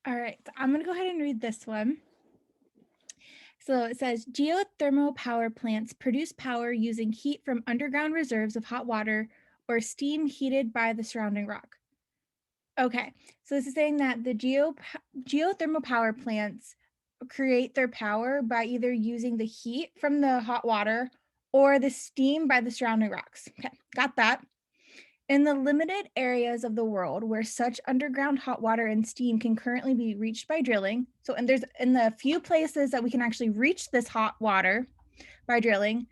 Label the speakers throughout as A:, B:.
A: All right, so I'm going to go ahead and read this one. So it says geothermal power plants produce power using heat from underground reserves of hot water or steam heated by the surrounding rock. Okay, so this is saying that the geothermal power plants create their power by either using the heat from the hot water or the steam by the surrounding rocks. Okay, got that. In the limited areas of the world where such underground hot water and steam can currently be reached by drilling, so and there's in the few places that we can actually reach this hot water by drilling,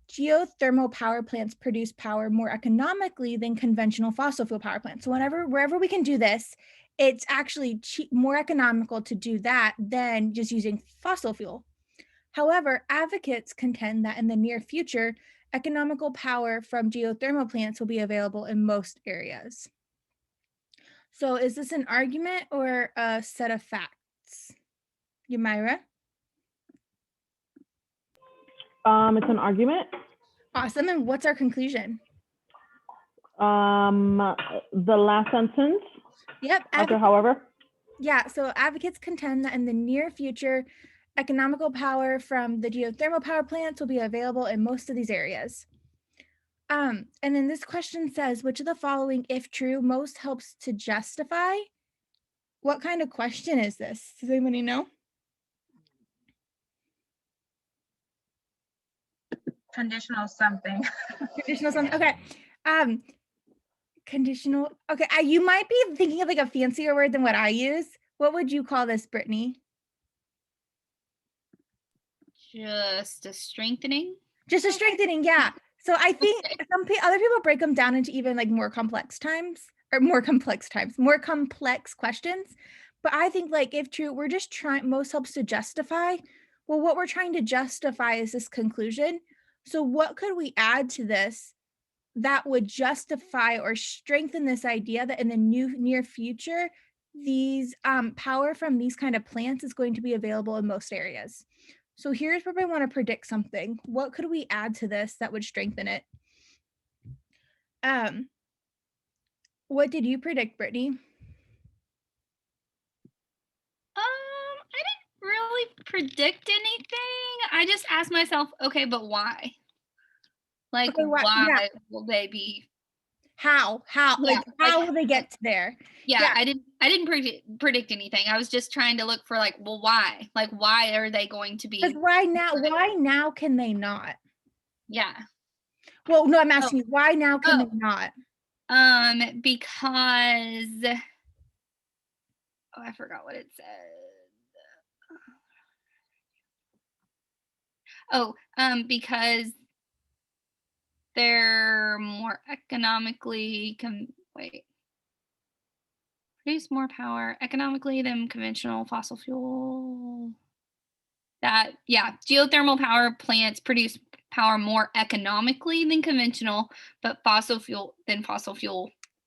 A: geothermal power plants produce power more economically than conventional fossil fuel power plants. So wherever we can do this, it's actually more economical to do that than just using fossil fuel. However, advocates contend that in the near future, economical power from geothermal plants will be available in most areas. So is this an argument or a set of facts? Yamira?
B: It's an argument.
A: Awesome. And what's our conclusion?
B: The last sentence.
A: Yep.
B: After, however.
A: Yeah. So advocates contend that in the near future, economical power from the geothermal power plants will be available in most of these areas. And then this question says, which of the following, if true, most helps to justify? What kind of question is this? Does anybody know?
C: Conditional something.
A: Conditional something. Okay. Conditional. Okay. You might be thinking of like a fancier word than what I use. What would you call this, Brittany?
D: Just a strengthening.
A: Just a strengthening. Yeah. So I think other people break them down into even like more complex questions. But I think like if true, we're just trying, most helps to justify. Well, what we're trying to justify is this conclusion. So what could we add to this that would justify or strengthen this idea that in the near future, these power from these kind of plants is going to be available in most areas. So here's where I want to predict something. What could we add to this that would strengthen it? What did you predict, Brittany?
D: I didn't really predict anything. I just asked myself, okay, but why? Like, okay, why will they be?
A: How? Like, how will they get to there?
D: Yeah, I didn't predict anything. I was just trying to look for like, well, why? Like, why are they going to be?
A: Because why now can they not?
D: Yeah.
A: Well, no, I'm asking you, why now can they not?
D: Because I forgot what it said. Because they're more economically produce more power economically than conventional fossil fuel. Geothermal power plants produce power more economically than conventional, but fossil fuel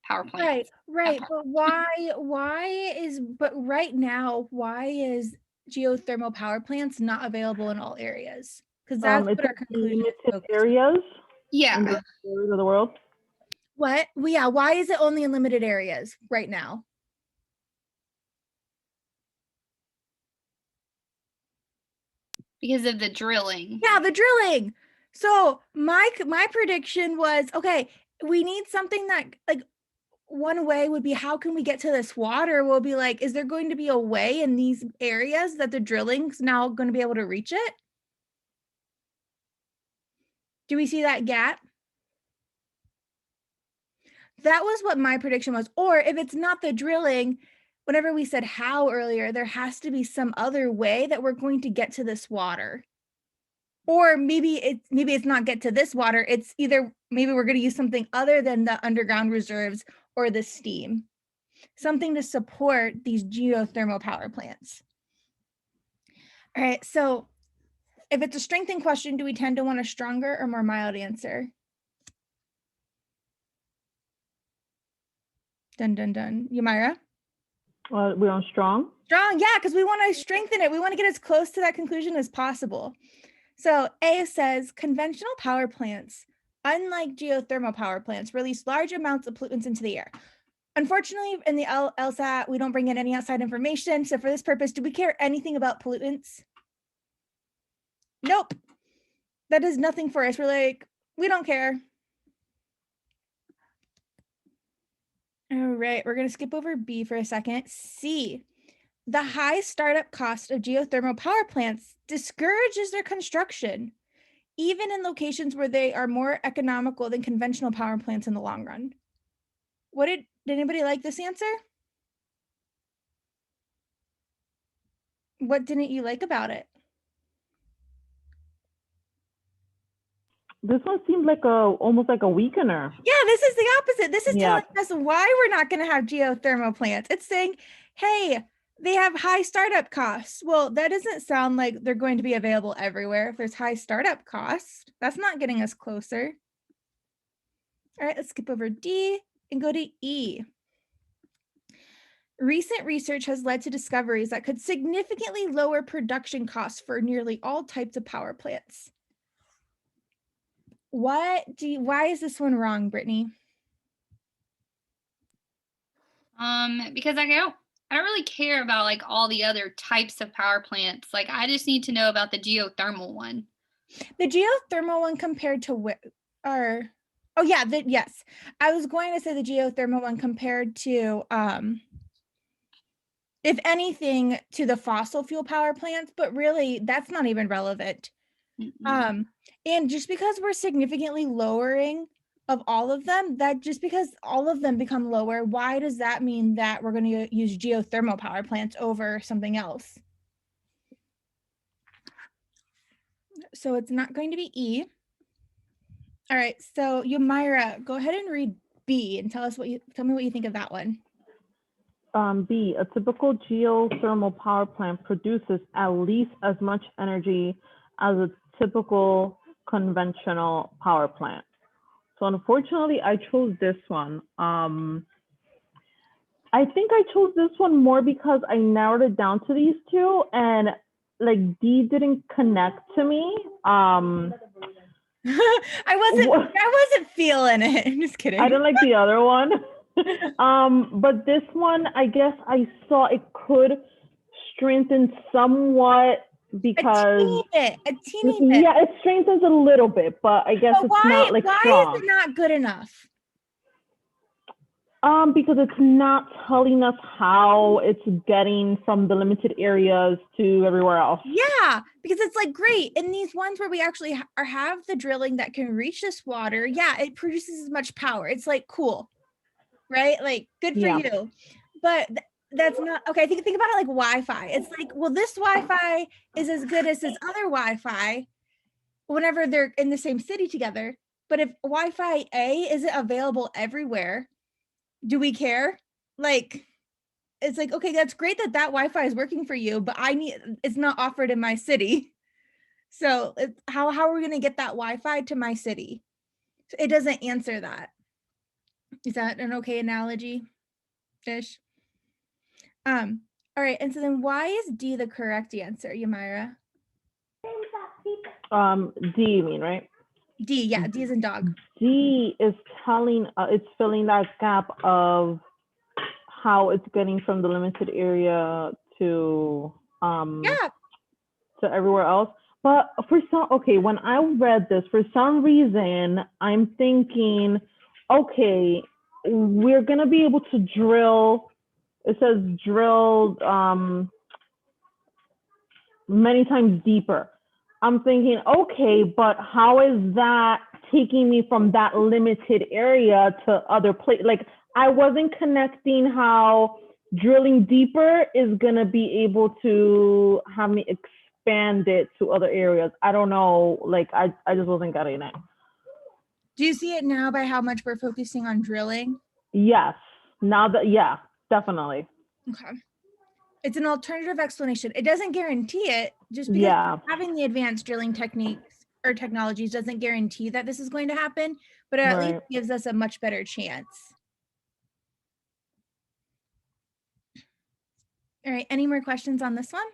D: power plants.
A: Right. But right now, why is geothermal power plants not available in all areas? Because that's what our conclusion is.
B: Areas.
D: Yeah.
B: In the areas of the world.
A: What? Well, yeah. Why is it only in limited areas right now?
D: Because of the drilling.
A: Yeah, the drilling. So my prediction was, okay, we need something that like one way would be, how can we get to this water? We'll be like, is there going to be a way in these areas that the drilling's now going to be able to reach it? Do we see that gap? That was what my prediction was. Or if it's not the drilling, whenever we said how earlier, there has to be some other way that we're going to get to this water. Or maybe it's not get to this water. It's either maybe we're going to use something other than the underground reserves or the steam, something to support these geothermal power plants. All right. So if it's a strengthening question, do we tend to want a stronger or more mild answer? Dun, dun, dun. Yamira?
B: We're on strong.
A: Strong, yeah, because we want to strengthen it. We want to get as close to that conclusion as possible. So A says, conventional power plants, unlike geothermal power plants, release large amounts of pollutants into the air. Unfortunately, in the LSAT, we don't bring in any outside information. So for this purpose, do we care anything about pollutants? Nope. That is nothing for us. We're like, we don't care. All right, we're going to skip over B for a second. C, the high startup cost of geothermal power plants discourages their construction, even in locations where they are more economical than conventional power plants in the long run. Did anybody like this answer? What didn't you like about it?
B: This one seemed like almost like a weakener.
A: Yeah, this is the opposite. This is
B: Yeah.
A: telling us why we're not going to have geothermal plants. It's saying, hey, they have high startup costs. Well, that doesn't sound like they're going to be available everywhere. If there's high startup costs, that's not getting us closer. All right, let's skip over D and go to E. Recent research has led to discoveries that could significantly lower production costs for nearly all types of power plants. Why is this one wrong, Brittany?
D: Because I don't really care about like all the other types of power plants. Like I just need to know about the geothermal one.
A: The geothermal one compared to yes. I was going to say the geothermal one compared to if anything to the fossil fuel power plants, but really that's not even relevant.
D: Mm-mm.
A: And just because we're significantly lowering of all of them, that just because all of them become lower, why does that mean that we're going to use geothermal power plants over something else? So it's not going to be E. All right, so Yamira, go ahead and read B and tell me what you think of that one.
B: B, a typical geothermal power plant produces at least as much energy as a typical conventional power plant. So unfortunately, I chose this one. I think I chose this one more because I narrowed it down to these two, and like D didn't connect to me.
A: I wasn't feeling it. I'm just kidding.
B: I didn't like the other one. But this one, I guess I saw it could strengthen somewhat because
A: a teeny bit.
B: Yeah, it strengthens a little bit, but I guess it's not like strong.
A: Why is it not good enough?
B: Because it's not telling us how it's getting from the limited areas to everywhere else.
A: Yeah, because it's like great in these ones where we actually have the drilling that can reach this water. Yeah, it produces as much power. It's like cool, right? Like good for you. But that's not okay. Think about it like Wi-Fi. It's like, well, this Wi-Fi is as good as this other Wi-Fi whenever they're in the same city together. But if Wi-Fi A isn't available everywhere, do we care? Like, it's like, okay, that's great that Wi-Fi is working for you, but it's not offered in my city. So how are we going to get that Wi-Fi to my city? It doesn't answer that. Is that an okay analogy-ish? All right, and so then why is D the correct answer, Yamira?
B: D, you mean, right?
A: D, yeah, D is in dog.
B: D is telling, it's filling that gap of how it's getting from the limited area to everywhere else. But when I read this, for some reason, I'm thinking, okay, we're gonna be able to drill. It says drill many times deeper. I'm thinking, okay, but how is that taking me from that limited area to other places? Like, I wasn't connecting how drilling deeper is gonna be able to have me expand it to other areas. I don't know, like I just wasn't getting it.
A: Do you see it now by how much we're focusing on drilling?
B: Yes, yeah, definitely.
A: Okay. It's an alternative explanation. It doesn't guarantee it. Just because having the advanced drilling techniques or technologies doesn't guarantee that this is going to happen, but it at least gives us a much better chance. All right, any more questions on this one?